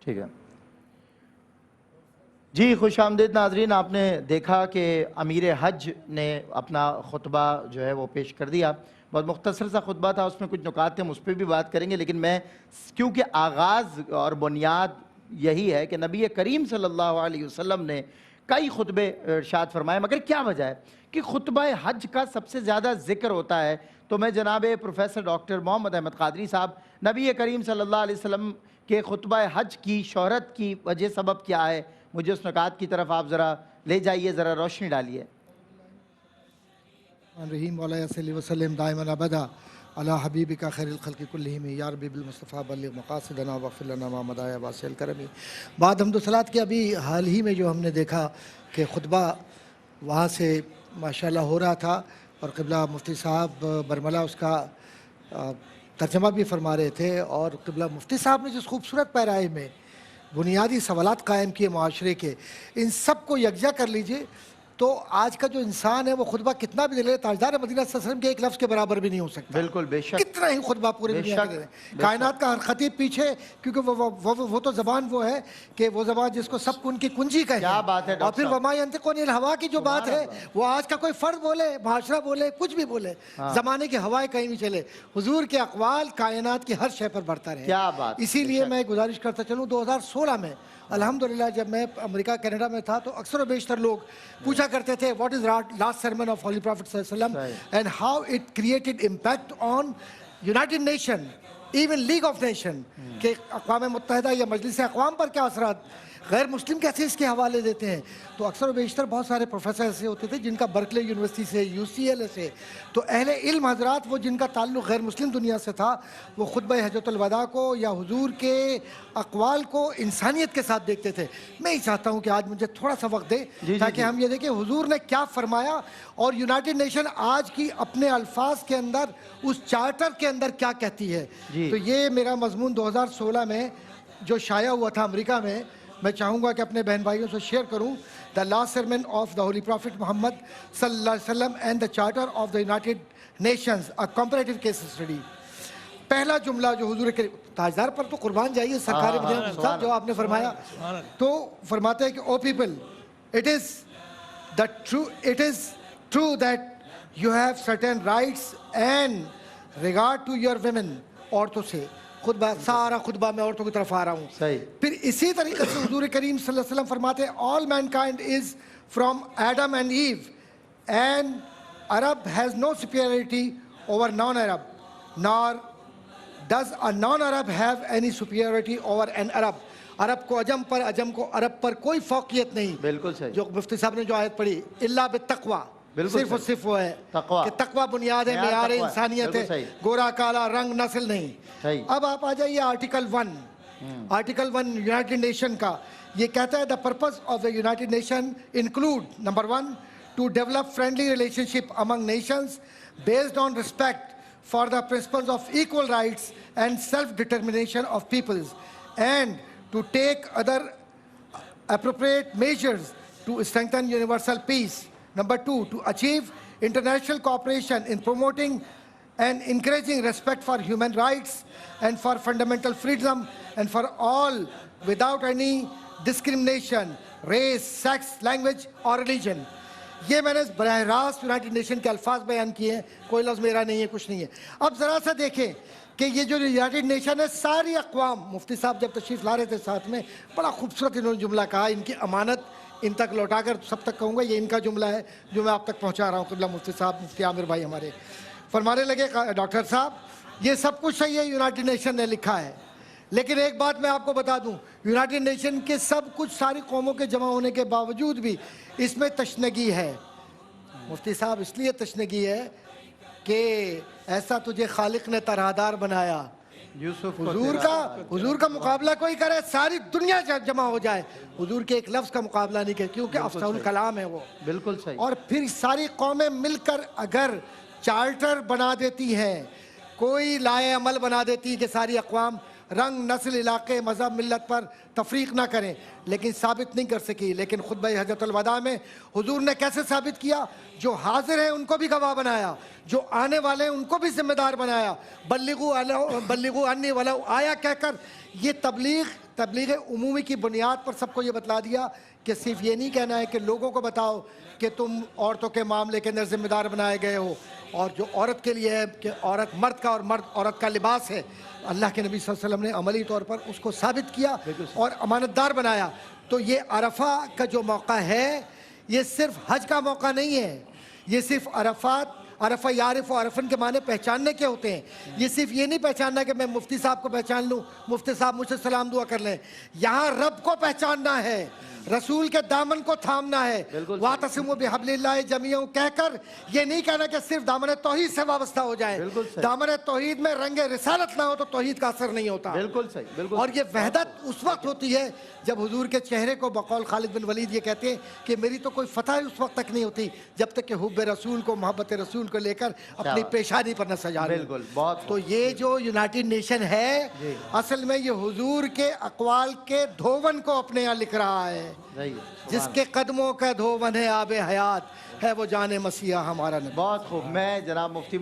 ठीक है जी। खुश आमदीद नाजरीन, आपने देखा कि अमीर हज ने अपना खुतबा जो है वो पेश कर दिया। बहुत मुख्तसर सा खुतबा था, उसमें कुछ नुकात थे, हम उस पर भी बात करेंगे। लेकिन मैं, क्योंकि आगाज़ और बुनियाद यही है कि नबी करीम सल्लल्लाहु अलैहि वसल्लम ने कई खुतबे इरशाद फरमाए, मगर क्या वजह है कि खुतबा हज का सबसे ज़्यादा जिक्र होता है। तो मैं जनाब प्रोफेसर डॉक्टर मोहम्मद अहमद कादरी साहब, नबी करीम सल्लल्लाहु अलैहि वसल्लम के खुतबा हज की शोहरत की वजह सबब क्या है, मुझे उस नुकात की तरफ आप ज़रा ले जाइए, ज़रा रोशनी डालिए। रहीम वसल्लम दाइमन अबदा अला हबीबिका खैरुल खल्क़ि कुल्लिहिम या रब्बी बिल मुस्तफ़ा बल्लिग़ मक़ासिदना वग़फ़िर लना मा मदाया वासिल करमी। बाद हम्दुसलात के अभी हाल ही में जो हमने देखा कि खुतबा वहाँ से माशाल्लाह हो रहा था और क़िबला मुफ्ती साहब बरमला उसका तर्जमा भी फरमा रहे थे। और क़िबला मुफ्ती साहब ने जिस खूबसूरत पैराए में बुनियादी सवालात कायम किए माशरे के, इन सब को यकजा कर लीजिए तो आज का जो इंसान है वो खुतबा कितना भी दे ले, ताजदार मदीना सल्लल्लाहु अलैहि वसल्लम के एक लफ्ज़ के बराबर भी नहीं हो सकता। बिल्कुल बेशक, कितना ही खुतबा पूरे दुनिया के कायनात का हर खतीब पीछे, क्योंकि वो तो ज़बान वो है कि वो ज़बान जिसको सब उनकी कुंजी कहे। क्या बात है। और फिर वमा यंतिक़ु अनिल हवा की जो बात है वो आज का कोई फ़र्द बोले, माशरा बोले, कुछ भी बोले, ज़माने की हवाएं कहीं भी चले, हुजूर के अक़वाल कायनात की हर शय पर बढ़ता रहे। क्या बात। इसीलिए मैं गुजारिश करता चलूँ, 2016 में अल्हम्दुलिल्लाह जब मैं अमेरिका कनाडा में था तो अक्सर बेशतर लोग पूछा करते थे what is last sermon of holy prophet सल्लल्लाहु अलैहि वसल्लम and how it created impact on United nation, even league of nation के अक़वाम मुत्तहिदा या मजलिस अक़वाम पर क्या असरात, गैर मुस्लिम कैसे इसके हवाले देते हैं। तो अक्सर बेशतर बहुत सारे प्रोफेसर ऐसे होते थे जिनका बर्कले यूनिवर्सिटी से, UCLA से, तो अहले इल्म हजरात वो जिनका ताल्लुक़ गैर मुस्लिम दुनिया से था, वो खुतबा हज्जतुल वदा को या हुजूर के अक़वाल को इंसानियत के साथ देखते थे। मैं ही चाहता हूँ कि आज मुझे थोड़ा सा वक्त दे ताकि हम ये देखें हुजूर ने क्या फरमाया और यूनाइटेड नेशन आज की अपने अल्फाज के अंदर उस चार्टर के अंदर क्या कहती है। तो ये मेरा मजमून 2016 में जो शाया हुआ था अमेरिका में, मैं चाहूँगा कि अपने बहन भाइयों से शेयर करूँ। The last sermon of the holy prophet Muhammad सल्लल्लाहु अलैहि वसल्लम and the charter of the United Nations, a comparative case study. पहला जुमला जो हुजूर के ताजदार पर तो कुर्बान जाइए सरकार मदीना जो आपने फरमाया, तो फरमाते हैं कि O people, it is true that you have certain rights and regard to your women. औरतों से खुतबा, सारा खुतबा मैं औरतों की तरफ आ रहा हूँ। फिर इसी तरीके से हुजूर करीम सल्लल्लाहु अलैहि वसल्लम फरमाते हैं all mankind is from Adam and Eve and Arab has no superiority over non Arab, nor does a non Arab have any superiority over an Arab. अरब को अजम पर, अजम को अरब पर कोई फौकियत नहीं। बिल्कुल सही। जो मुफ्ती साहब ने जो आयत पढ़ी, इल्ला बित्तक़वा, सिर्फ और सिर्फ वो है कि तकवा बुनियाद है, मेयार इंसानियत है, गोरा काला रंग नस्ल नहीं। अब आप आ जाइए आर्टिकल 1, आर्टिकल 1 यूनाइटेड नेशन का, ये कहता है the purpose of the United Nation include number 1 to develop friendly relationship among nations based on respect for the principles of equal rights and self determination of peoples and to take other appropriate measures to strengthen universal peace. Number 2, to achieve international cooperation in promoting and encouraging respect for human rights and for fundamental freedom and for all without any discrimination, race, sex, language or religion. ये मैंने बराह रास्त United nation के अल्फाज बयान किए हैं, कोई लफ्ज़ मेरा नहीं है, कुछ नहीं है। अब ज़रा सा देखें कि ये जो यूनाइटेड नेशन है, सारी अक़वाम, मुफ्ती साहब जब तशरीफ़ ला रहे थे साथ में, बड़ा खूबसूरत इन्होंने जुमला कहा, इनकी अमानत इन तक लौटाकर सब तक कहूँगा, ये इनका जुमला है जो मैं आप तक पहुँचा रहा हूँ। क़िबला मुफ्ती साहब, मुफ्ती आमिर भाई हमारे फरमाने लगे, डॉक्टर साहब ये सब कुछ सही है, यूनाइटेड नेशन ने लिखा है, लेकिन एक बात मैं आपको बता दूं, यूनाइटेड नेशन के सब कुछ सारी कौमों के जमा होने के बावजूद भी इसमें तशनगी है। मुफ्ती साहब इसलिए तशनगी है कि ऐसा तुझे खालिक ने तरहदार बनाया, हुजूर का मुकाबला कोई करे, सारी दुनिया जमा हो जाए, हुजूर के एक लफ्ज़ का मुकाबला नहीं करे, क्योंकि अफ़साहुल कलाम है वो। बिल्कुल सही। और फिर सारी कौमें मिलकर अगर चार्टर बना देती हैं, कोई लाए अमल बना देती है कि सारी अक़वाम रंग, नस्ल, इलाके, मज़हब, मिल्लत पर तफरीक ना करें, लेकिन साबित नहीं कर सकी। लेकिन खुतबा हज्जतुल वदा में हुजूर ने कैसे साबित किया, जो हाजिर हैं उनको भी गवाह बनाया, जो आने वाले हैं उनको भी जिम्मेदार बनाया। बल्लिगू अन्नी वलौ आया कहकर ये तबलीग तबलीग उमूमी की बुनियाद पर सबको ये बतला दिया कि सिर्फ ये नहीं कहना है कि लोगों को बताओ कि तुम औरतों के मामले के अंदर जिम्मेदार बनाए गए हो, और जो औरत के लिए है कि औरत मर्द का और मर्द औरत का लिबास है, अल्लाह के नबी सल्लल्लाहु अलैहि वसल्लम ने अमली तौर पर उसको साबित किया और अमानतदार बनाया। तो ये अरफा का जो मौका है ये सिर्फ हज का मौका नहीं है, ये सिर्फ अरफा यारिफ और अरफन के माने पहचानने के होते हैं। ये सिर्फ ये नहीं पहचानना कि मैं मुफ्ती साहब को पहचान लूँ, मुफ्ती साहब मुझसे सलाम दुआ कर लें। यहाँ रब को पहचानना है, रसूल के दामन को थामना है। वातसिमू बिहब्लिल्लाहि जमीअन कहकर ये नहीं कहना कि सिर्फ दामन तौहीद से वाबस्ता हो जाए। दामन तौहीद में रंगे रिसालत ना हो तो तौहीद का असर नहीं होता। बिल्कुल सही, बिल्कुल। और ये वहदत उस वक्त होती है जब हुजूर के चेहरे को बकौल खालिद बिन वलीद ये कहते हैं कि मेरी तो कोई फतह उस वक्त तक नहीं होती जब तक कि हुब्ब रसूल को, मोहब्बत रसूल को लेकर अपनी पेशानी पर न सजा। बिल्कुल, बहुत। तो ये जो यूनाइटेड नेशन है असल में ये हुजूर के अक़वाल के धोवन को अपने यहाँ लिख रहा है। जिसके कदमों का धोवन है आबे हयात है वो जाने मसीहा हमारा नबी। बहुत खूब। मैं जनाब मुफ्ती